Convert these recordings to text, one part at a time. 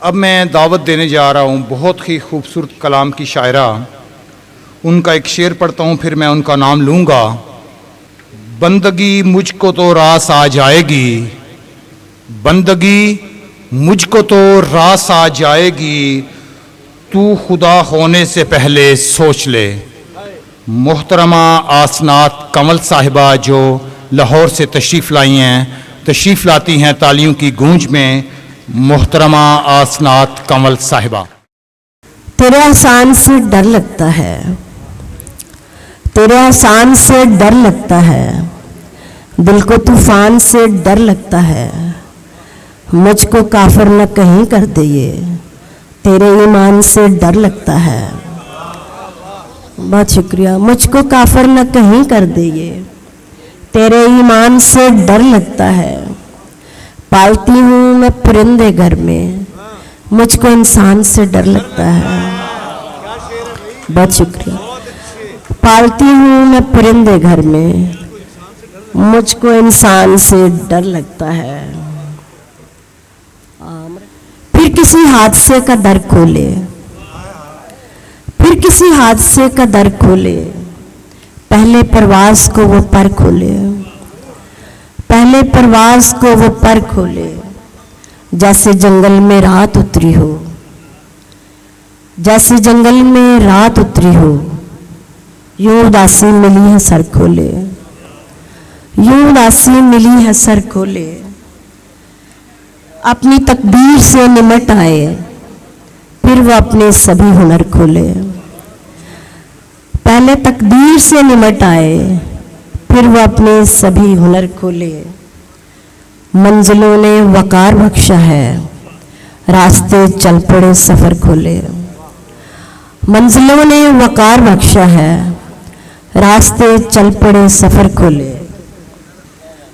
अब मैं दावत देने जा रहा हूँ बहुत ही खूबसूरत कलाम की शायरा। उनका एक शेर पढ़ता हूँ, फिर मैं उनका नाम लूँगा। बंदगी मुझको तो रास आ जाएगी, बंदगी मुझको तो रास आ जाएगी, तू खुदा होने से पहले सोच ले। मोहतरमा आसनात कमल साहिबा जो लाहौर से तशरीफ़ लाई हैं, तशरीफ़ लाती हैं तालियों की गूंज में। मोहतरमा आसनात कमल साहिबा। तेरे एहसान से डर लगता है, तेरे एहसान से डर लगता है, दिल को तूफान से डर लगता है। मुझको काफिर न कहीं कर दे ये, तेरे ईमान से डर लगता है। बहुत शुक्रिया। मुझको काफिर न कहीं कर दे ये, तेरे ईमान से डर लगता है। पालती हूँ मैं परिंदे घर में, मुझको इंसान से डर लगता है। बहुत शुक्रिया। पालती हूँ मैं परिंदे घर में, मुझको इंसान से डर लगता है। फिर किसी हादसे का दर खोले, फिर किसी हादसे का दर खोले, पहले परवाज को वो पर खोले, पहले परवाज को वो पर खोले। जैसे जंगल में रात उतरी हो, जैसे जंगल में रात उतरी हो, यूं उदासी मिली है सर खोले, यूं उदासी मिली है सर खोले। अपनी तकदीर से निमट आए, फिर वो अपने सभी हुनर खोले। पहले तकदीर से निमट आए, फिर वो अपने सभी हुनर खोले। मंजिलों ने वकार बख्शा है, रास्ते चल पड़े सफ़र खोले। मंजिलों ने वकार बख्शा है, रास्ते चल पड़े सफ़र खोले।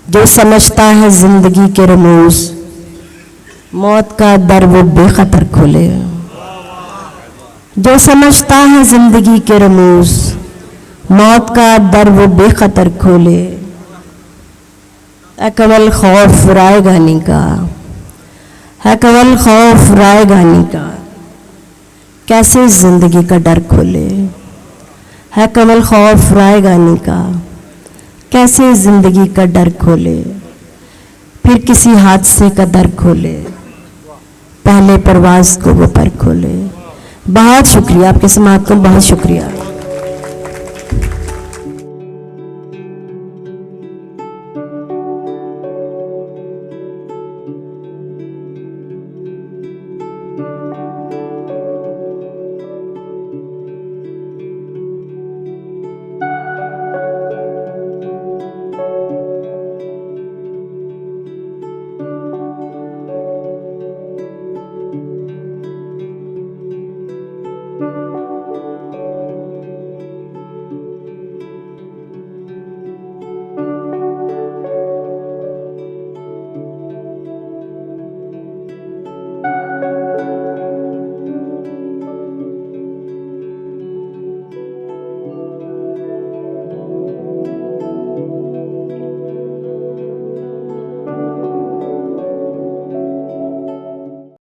जो समझता है जिंदगी के रमूज, मौत का दर वो बेखतर खोले। जो समझता है जिंदगी के रमूज, मौत का दर वो बेखतर खोले। है कवल खौफ राय गानी का, है कवल खौफ राय गानी का, कैसे जिंदगी का डर खोले। है कवल खौफ राय गानी का, कैसे जिंदगी का डर खोले। फिर किसी हादसे का दर खोले, पहले परवाज को वो पर खोले। बहुत शुक्रिया, आपके समात को बहुत शुक्रिया।